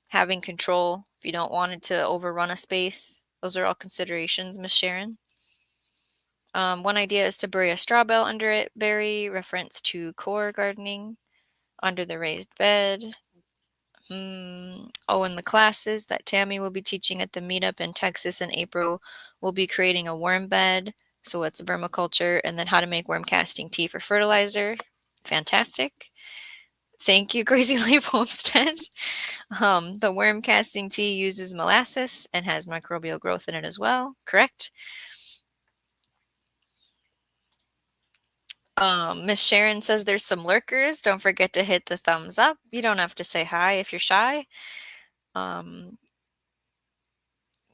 S1: having control if you don't want it to overrun a space. Those are all considerations, Miss Sharon. One idea is to bury a straw bale under it. Bury, reference to core gardening, under the raised bed. Oh, and the classes that Tammy will be teaching at the meetup in Texas in April will be creating a worm bed. So it's vermiculture, and then how to make worm casting tea for fertilizer. Fantastic. Thank you, Crazy Leaf Homestead. The worm casting tea uses molasses and has microbial growth in it as well. Correct. Miss Sharon says there's some lurkers. Don't forget to hit the thumbs up. You don't have to say hi if you're shy.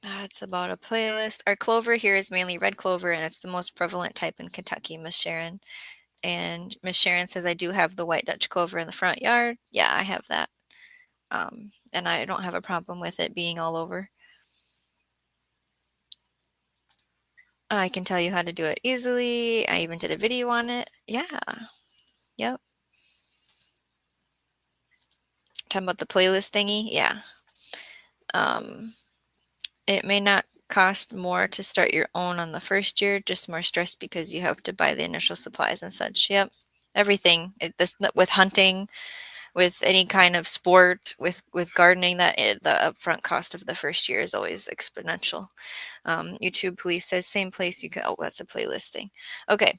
S1: That's about a playlist. Our clover here is mainly red clover, and it's the most prevalent type in Kentucky, Miss Sharon. And Miss Sharon says I do have the white Dutch clover in the front yard. Yeah, I have that. And I don't have a problem with it being all over. I can tell you how to do it easily. I even did a video on it. Yeah. Yep. Talking about the playlist thingy. Yeah. It may not cost more to start your own on the first year, just more stress because you have to buy the initial supplies and such. Yep. Everything. With hunting, with any kind of sport, with gardening, the upfront cost of the first year is always exponential. YouTube Police says same place you can. Oh, that's a playlist thing. Okay.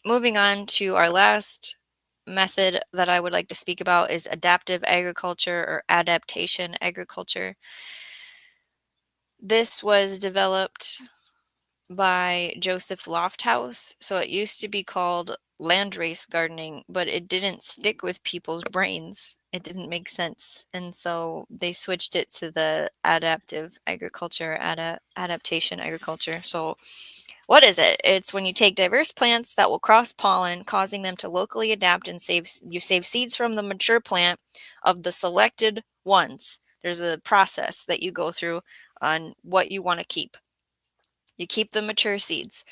S1: Moving on to our last method that I would like to speak about is adaptive agriculture or adaptation agriculture. This was developed by Joseph Lofthouse. So it used to be called landrace gardening, but it didn't stick with people's brains. It didn't make sense. And so they switched it to the adaptive agriculture, adaptation agriculture. So what is it? It's when you take diverse plants that will cross pollen, causing them to locally adapt and you save seeds from the mature plant of the selected ones. There's a process that you go through on what you want to keep. You keep the mature seeds.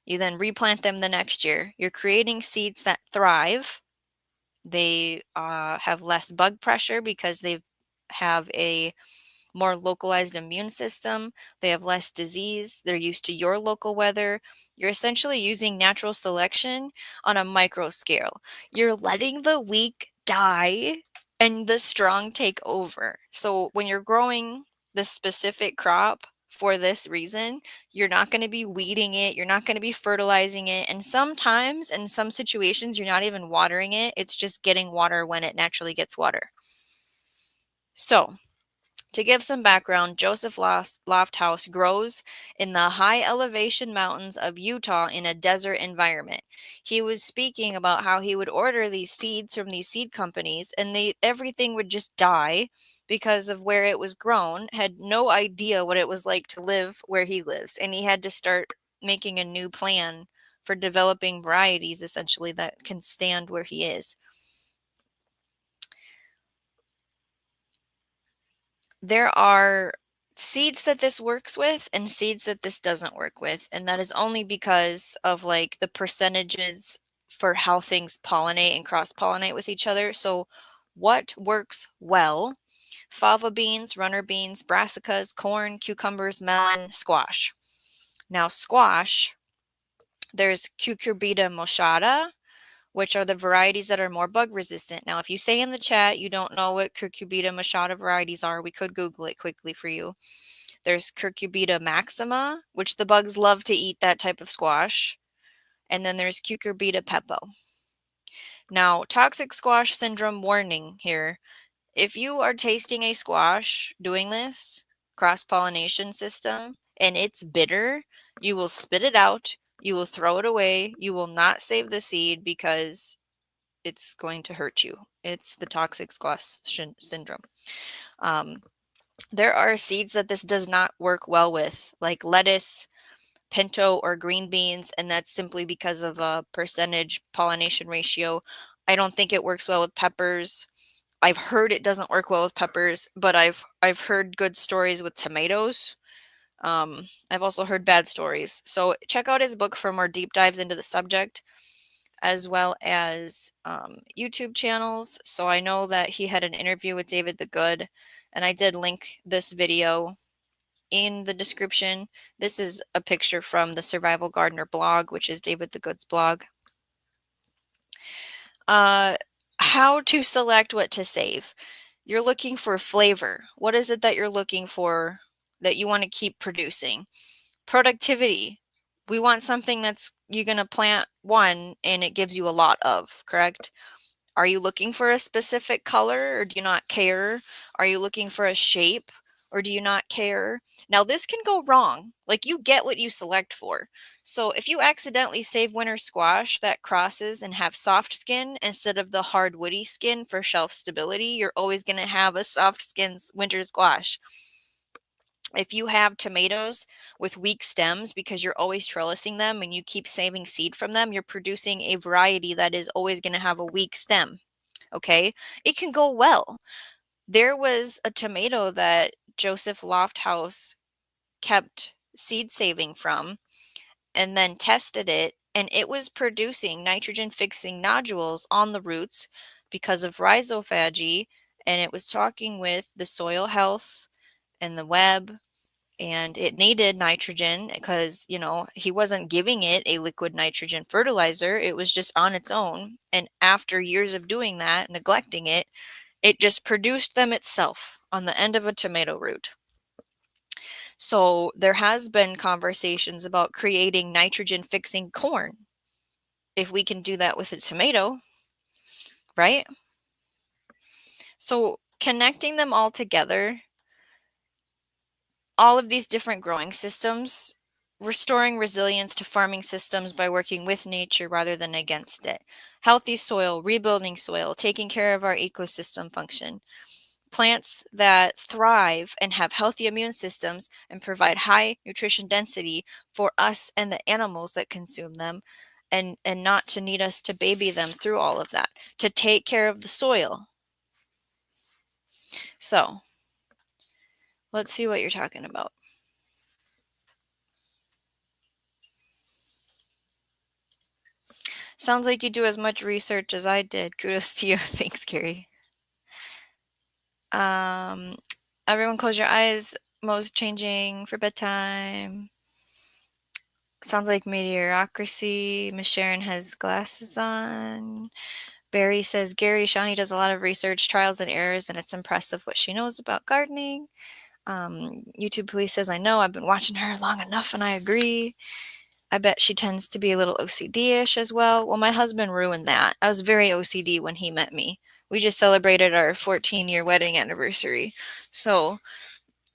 S1: You then replant them the next year. You're creating seeds that thrive. They have less bug pressure because they have a more localized immune system. They have less disease. They're used to your local weather. You're essentially using natural selection on a micro scale. You're letting the weak die and the strong take over. So when you're growing the specific crop for this reason, you're not going to be weeding it. You're not going to be fertilizing it. And sometimes, in some situations, you're not even watering it. It's just getting water when it naturally gets water. So, to give some background, Joseph Lofthouse grows in the high elevation mountains of Utah in a desert environment. He was speaking about how he would order these seeds from these seed companies and everything would just die because of where it was grown, had no idea what it was like to live where he lives. And he had to start making a new plan for developing varieties essentially that can stand where he is. There are seeds that this works with and seeds that this doesn't work with. And that is only because of like the percentages for how things pollinate and cross-pollinate with each other. So what works well? Fava beans, runner beans, brassicas, corn, cucumbers, melon, squash. Now squash, there's Cucurbita moschata, which are the varieties that are more bug resistant. Now, if you say in the chat you don't know what Cucurbita moschata varieties are, we could Google it quickly for you. There's Cucurbita maxima, which the bugs love to eat that type of squash. And then there's Cucurbita pepo. Now, toxic squash syndrome warning here. If you are tasting a squash doing this cross-pollination system and it's bitter, you will spit it out, you will throw it away, you will not save the seed because it's going to hurt you. It's the toxic squash syndrome. There are seeds that this does not work well with, like lettuce, pinto, or green beans, and that's simply because of a percentage pollination ratio. I don't think it works well with peppers. I've heard it doesn't work well with peppers, but I've heard good stories with tomatoes. I've also heard bad stories. So check out his book for more deep dives into the subject, as well as YouTube channels. So I know that he had an interview with David the Good, and I did link this video in the description. This is a picture from the Survival Gardener blog, which is David the Good's blog. How to select what to save. You're looking for flavor. What is it that you're looking for that you want to keep producing? Productivity. We want something that's you're going to plant one and it gives you a lot of, correct? Are you looking for a specific color or do you not care? Are you looking for a shape or do you not care? Now, this can go wrong. Like, you get what you select for. So if you accidentally save winter squash that crosses and have soft skin instead of the hard woody skin for shelf stability, you're always going to have a soft skin winter squash. If you have tomatoes with weak stems because you're always trellising them and you keep saving seed from them, you're producing a variety that is always going to have a weak stem. Okay, it can go well. There was a tomato that Joseph Lofthouse kept seed saving from and then tested it, and it was producing nitrogen fixing nodules on the roots because of rhizophagy, and it was talking with the soil health and the web, and it needed nitrogen because, you know, he wasn't giving it a liquid nitrogen fertilizer. It was just on its own. And after years of doing that, neglecting it, it just produced them itself on the end of a tomato root. So there has been conversations about creating nitrogen fixing corn. If we can do that with a tomato, right? So connecting them all together, all of these different growing systems restoring resilience to farming systems by working with nature rather than against it. Healthy soil, rebuilding soil, taking care of our ecosystem function. Plants that thrive and have healthy immune systems and provide high nutrition density for us and the animals that consume them, and not to need us to baby them through all of that, to take care of the soil. So let's see what you're talking about. Sounds like you do as much research as I did. Kudos to you. Thanks, Carrie. Everyone close your eyes. Mo's changing for bedtime. Sounds like mediocrity. Miss Sharon has glasses on. Barry says, Gary, Shawnee does a lot of research, trials and errors, and it's impressive what she knows about gardening. YouTube Police says, I know, I've been watching her long enough and I agree. I bet she tends to be a little OCD-ish as well. Well, my husband ruined that. I was very OCD when he met me. We just celebrated our 14-year wedding anniversary. So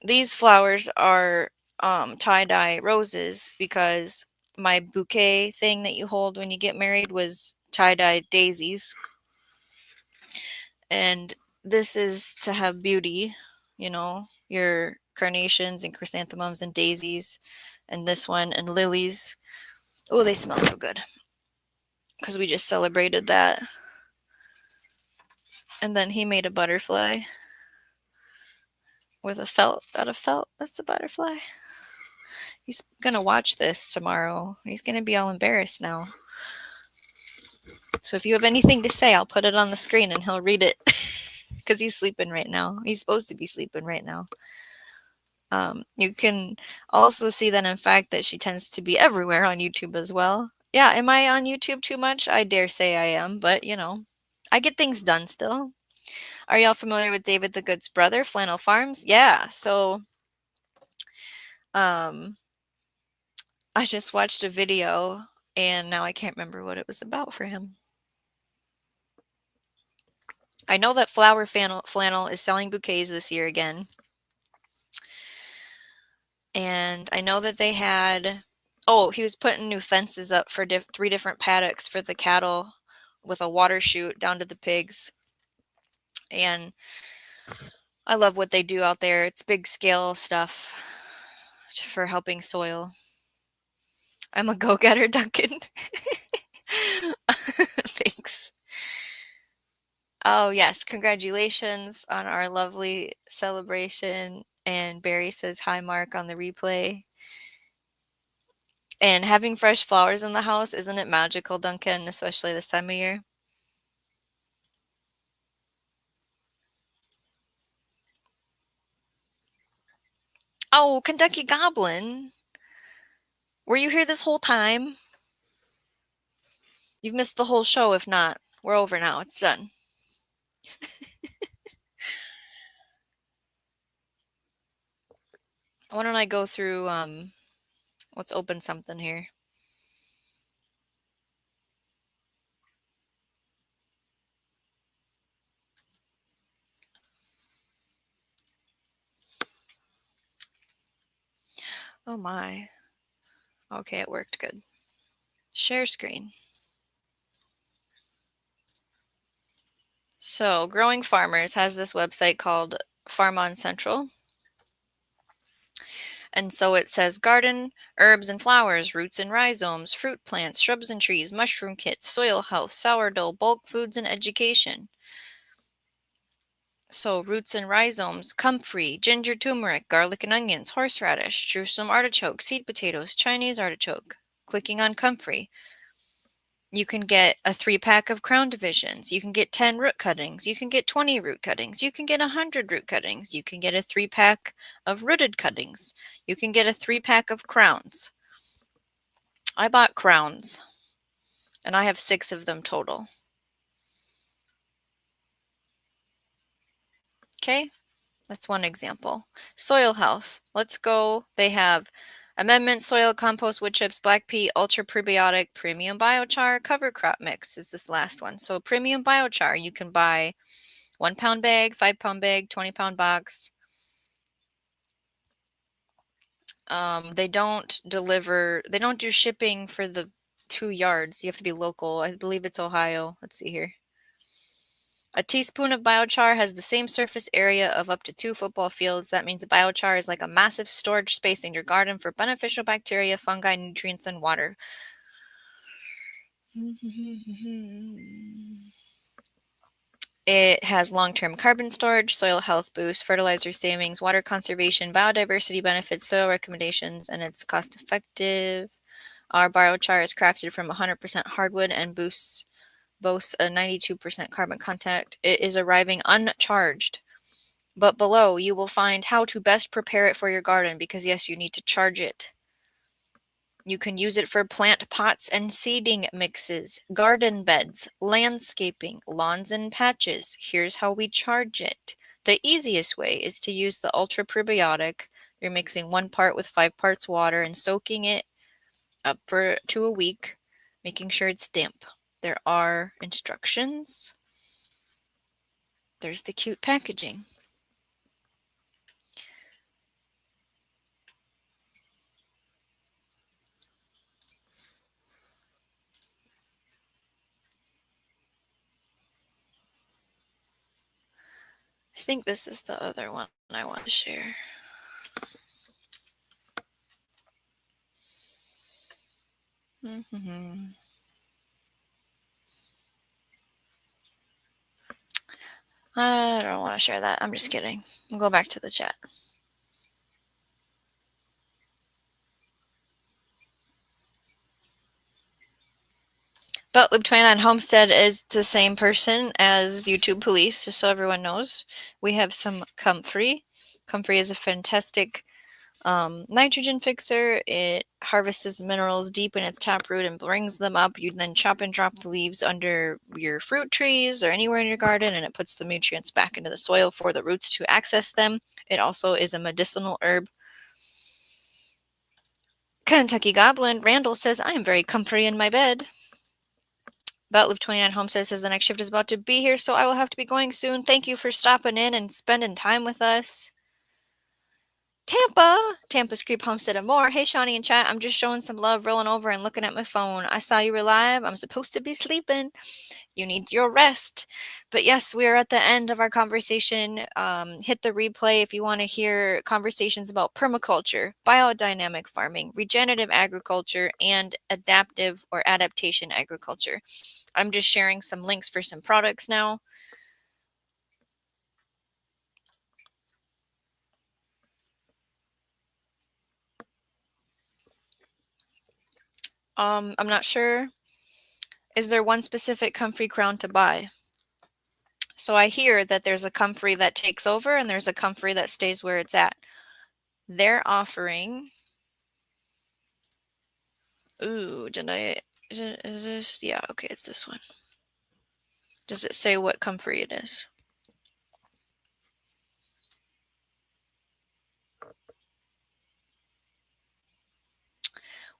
S1: these flowers are tie-dye roses because my bouquet thing that you hold when you get married was tie-dye daisies. And this is to have beauty, your carnations and chrysanthemums and daisies, and this one and lilies. Oh, they smell so good because we just celebrated that. And then he made a butterfly with a felt, out of felt. That's the butterfly. He's gonna watch this tomorrow. He's gonna be all embarrassed now. So if you have anything to say, I'll put it on the screen and he'll read it because he's sleeping right now. He's supposed to be sleeping right now. You can also see that, in fact, that she tends to be everywhere on YouTube as well. Yeah, am I on YouTube too much? I dare say I am, but I get things done still. Are y'all familiar with David the Good's brother, Flannel Farms? Yeah, so I just watched a video and now I can't remember what it was about for him. I know that Flower Flannel is selling bouquets this year again. And I know that they had, he was putting new fences up for 3 different paddocks for the cattle with a water chute down to the pigs. And I love what they do out there. It's big scale stuff for helping soil. I'm a go-getter, Duncan. Thanks. Oh, yes. Congratulations on our lovely celebration. And Barry says, hi, Mark, on the replay. And having fresh flowers in the house, isn't it magical, Duncan, especially this time of year? Oh, Kentucky Goblin. Were you here this whole time? You've missed the whole show. If not, we're over now. It's done. Why don't I go through, let's open something here. Oh my. Okay, it worked good. Share screen. So, Growing Farmers has this website called Farm on Central. And so it says garden, herbs and flowers, roots and rhizomes, fruit plants, shrubs and trees, mushroom kits, soil health, sourdough, bulk foods, and education. So roots and rhizomes, comfrey, ginger, turmeric, garlic and onions, horseradish, Jerusalem artichoke, seed potatoes, Chinese artichoke. Clicking on comfrey, you can get a 3-pack of crown divisions. You can get 10 root cuttings. You can get 20 root cuttings. You can get 100 root cuttings. You can get a 3-pack of rooted cuttings. You can get a 3-pack of crowns. I bought crowns, and I have 6 of them total. Okay, that's one example. Soil health. Let's go. They have amendment, soil, compost, wood chips, black peat, ultra prebiotic, premium biochar, cover crop mix is this last one. So premium biochar, you can buy 1-pound bag, 5-pound bag, 20-pound box. They don't do shipping for the 2 yards. You have to be local. I believe it's Ohio. Let's see here. A teaspoon of biochar has the same surface area of up to 2 football fields. That means biochar is like a massive storage space in your garden for beneficial bacteria, fungi, nutrients, and water. It has long-term carbon storage, soil health boost, fertilizer savings, water conservation, biodiversity benefits, soil recommendations, and it's cost-effective. Our biochar is crafted from 100% hardwood and boasts a 92% carbon content. It is arriving uncharged. But below, you will find how to best prepare it for your garden because, yes, you need to charge it. You can use it for plant pots and seeding mixes, garden beds, landscaping, lawns and patches. Here's how we charge it. The easiest way is to use the ultra prebiotic. You're mixing 1 part with 5 parts water and soaking it up to a week, making sure it's damp. There are instructions. There's the cute packaging. I think this is the other one I want to share. I don't want to share that. I'm just kidding. We'll go back to the chat. But Loop29 Homestead is the same person as YouTube Police, just so everyone knows. We have some comfrey. Comfrey is a fantastic nitrogen fixer. It harvests minerals deep in its taproot and brings them up. You then chop and drop the leaves under your fruit trees or anywhere in your garden, and it puts the nutrients back into the soil for the roots to access them. It also is a medicinal herb. Kentucky Goblin Randall says, I am very comfy in my bed. About Loop 29 Homestead says the next shift is about to be here, so I will have to be going soon. Thank you for stopping in and spending time with us. Tampa's Creep Homestead and more. Hey, Shawnee in chat. I'm just showing some love, rolling over and looking at my phone. I saw you were live. I'm supposed to be sleeping. You need your rest. But yes, we are at the end of our conversation. Hit the replay if you want to hear conversations about permaculture, biodynamic farming, regenerative agriculture, and adaptive or adaptation agriculture. I'm just sharing some links for some products now. I'm not sure. Is there one specific comfrey crown to buy? So I hear that there's a comfrey that takes over and there's a comfrey that stays where it's at. They're offering. Ooh, is this? Yeah, okay, it's this one. Does it say what comfrey it is?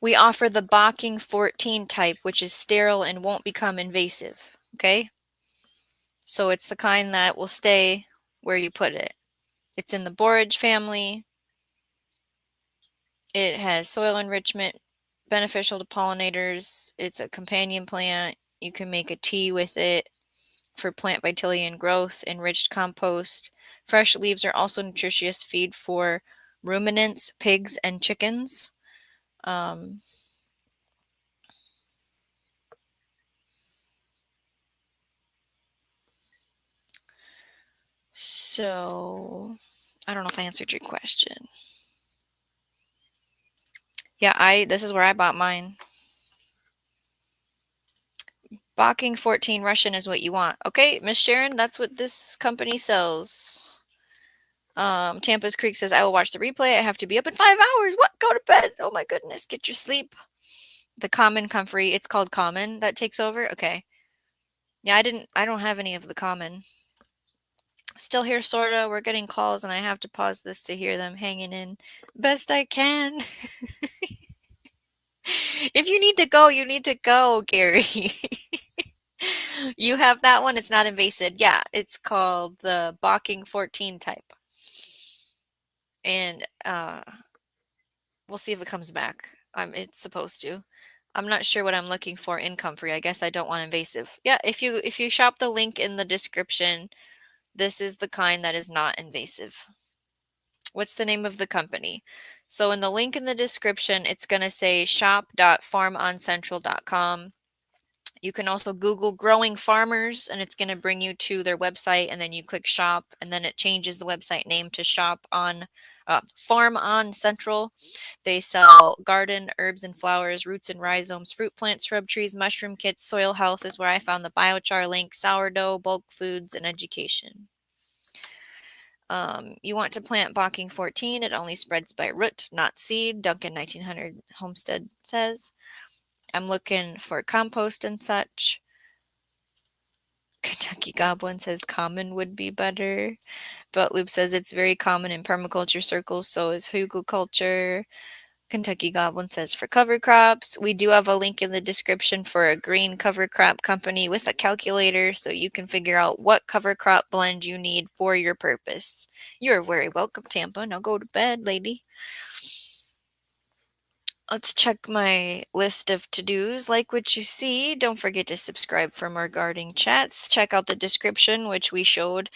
S1: We offer the Bocking 14 type, which is sterile and won't become invasive. Okay? So it's the kind that will stay where you put it. It's in the borage family. It has soil enrichment, beneficial to pollinators. It's a companion plant. You can make a tea with it for plant vitality and growth, enriched compost. Fresh leaves are also nutritious feed for ruminants, pigs, and chickens. So I don't know if I answered your question. Yeah, this is where I bought mine. Bocking 14 Russian is what you want. Okay, Miss Sharon, that's what this company sells. Tampa's Creek says, I will watch the replay. I have to be up in 5 hours. What? Go to bed. Oh my goodness. Get your sleep. The common comfrey. It's called common that takes over. Okay. Yeah, I don't have any of the common. Still here, sorta. We're getting calls and I have to pause this to hear them hanging in best I can. If you need to go, you need to go, Gary. You have that one. It's not invasive. Yeah, it's called the Bocking 14 type. And We'll see if it comes back. It's supposed to. I'm not sure what I'm looking for in comfrey. I guess I don't want invasive. Yeah, if you shop the link in the description, this is the kind that is not invasive. What's the name of the company? So in the link in the description, it's going to say shop.farmoncentral.com. You can also Google growing farmers and it's going to bring you to their website, and then you click shop and then it changes the website name to shop on Farm on Central. They sell garden, herbs and flowers, roots and rhizomes, fruit plants, shrub trees, mushroom kits, soil health is where I found the biochar link, sourdough, bulk foods, and education. You want to plant Bocking 14. It only spreads by root, not seed. Duncan 1900 Homestead says. I'm looking for compost and such. Kentucky Goblin says common would be better. Loop says it's very common in permaculture circles, so is hugelkultur. Kentucky Goblin says for cover crops. We do have a link in the description for a green cover crop company with a calculator so you can figure out what cover crop blend you need for your purpose. You're very welcome, Tampa. Now go to bed, lady. Let's check my list of to-dos. Like what you see. Don't forget to subscribe for more gardening chats. Check out the description, which we showed.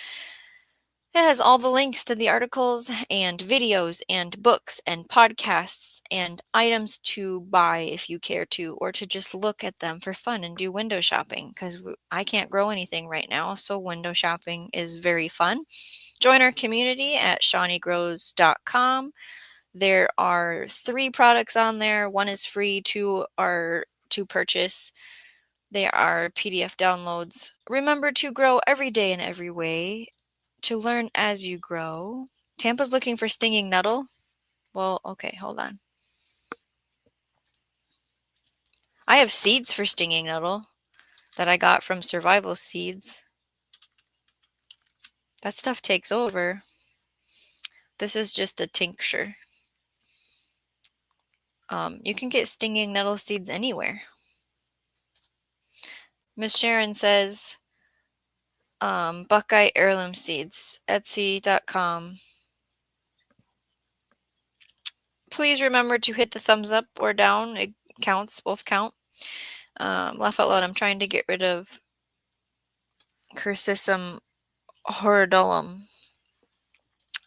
S1: It has all the links to the articles and videos and books and podcasts and items to buy if you care to, or to just look at them for fun and do window shopping, because I can't grow anything right now, so window shopping is very fun. Join our community at shawneegrows.com. There are 3 products on there. 1 is free, 2 are to purchase. They are PDF downloads. Remember to grow every day in every way. To learn as you grow. Tampa's looking for stinging nettle. Well, okay, hold on. I have seeds for stinging nettle that I got from Survival Seeds. That stuff takes over. This is just a tincture. You can get stinging nettle seeds anywhere. Miss Sharon says, Buckeye heirloom seeds, Etsy.com. Please remember to hit the thumbs up or down. It counts, both count. Laugh out loud, I'm trying to get rid of Curcisum horridolum.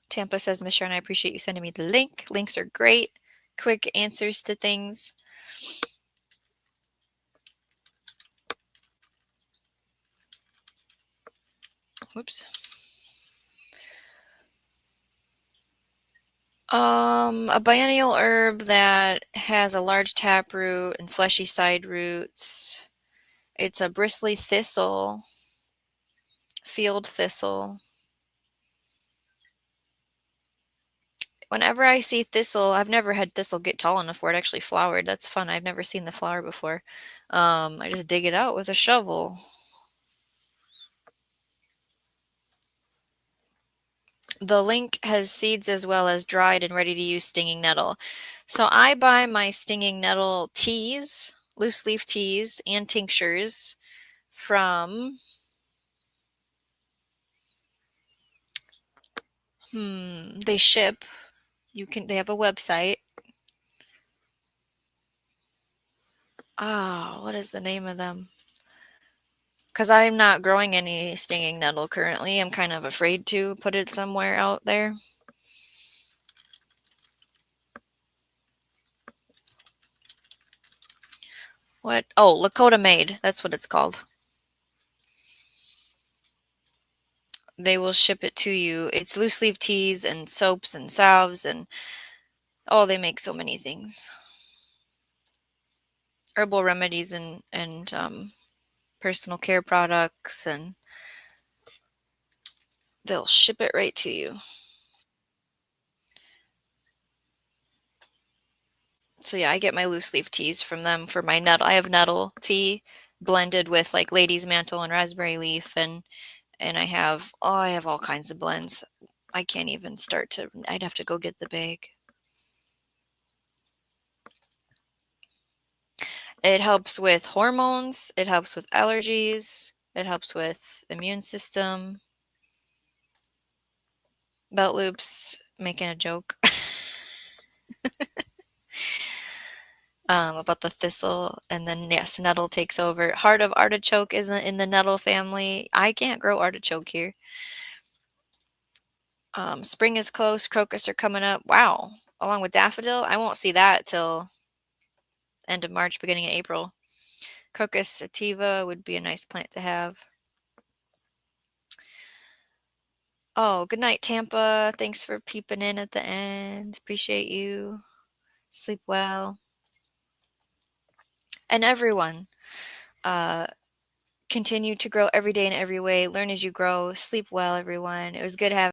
S1: Tampa says, Miss Sharon, I appreciate you sending me the link. Links are great. Quick answers to things. Whoops. A biennial herb that has a large taproot and fleshy side roots. It's a bristly thistle, field thistle. Whenever I see thistle, I've never had thistle get tall enough where it actually flowered. That's fun. I've never seen the flower before. I just dig it out with a shovel. The link has seeds as well as dried and ready to use stinging nettle. So I buy my stinging nettle teas, loose leaf teas, and tinctures from they ship. They have a website. What is the name of them? Because I'm not growing any stinging nettle currently. I'm kind of afraid to put it somewhere out there. What? Oh, Lakota Made. That's what it's called. They will ship it to you. It's loose leaf teas and soaps and salves and they make so many things. Herbal remedies and personal care products, and they'll ship it right to you. So yeah, I get my loose leaf teas from them for my nettle. I have nettle tea blended with like lady's mantle and raspberry leaf, and I have all kinds of blends. I can't even start to. I'd have to go get the bag. It helps with hormones. It helps with allergies. It helps with immune system. Belt loops, making a joke. about the thistle, and then yes, nettle takes over. Heart of artichoke isn't in the nettle family. I can't grow artichoke here. Spring is close. Crocus are coming up. Wow. Along with daffodil, I won't see that till end of March, beginning of April. Crocus sativa would be a nice plant to have. Oh, good night, Tampa. Thanks for peeping in at the end. Appreciate you. Sleep well. And everyone, uh, continue to grow every day in every way. Learn as you grow. Sleep well, everyone. It was good having